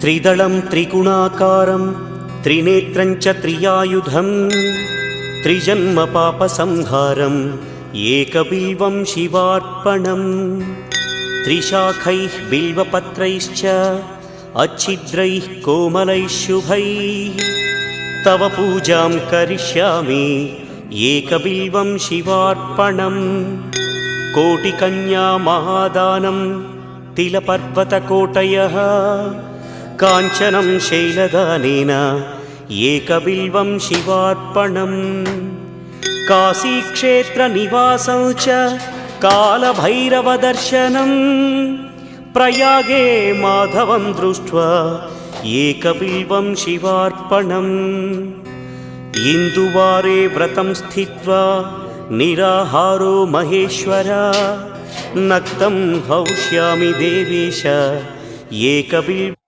त्रिदलं त्रिगुणाकारं त्रिनेत्रं च त्रियायुधं त्रिजन्म पापसंहारम् एकबिल्वं शिवार्पणम् त्रिशाखैः बिल्वपत्रैश्च अच्छिद्रैः कोमलैः शुभैः तव पूजां करिष्यामि एकबिल्वं शिवार्पणम् कोटिकन्या महादानं तिलपर्वतकोटयः काञ्चनं शैलदानेन एकबिल्वं शिवार्पणम् काशीक्षेत्रनिवासं च कालभैरवदर्शनम् प्रयागे माधवं दृष्ट्वा एकबिल्वं शिवार्पणम् इन्दुवारे व्रतं स्थित्वा निराहारो महेश्वर नक्तं हौष्यामि देवेश एकबिल्वम्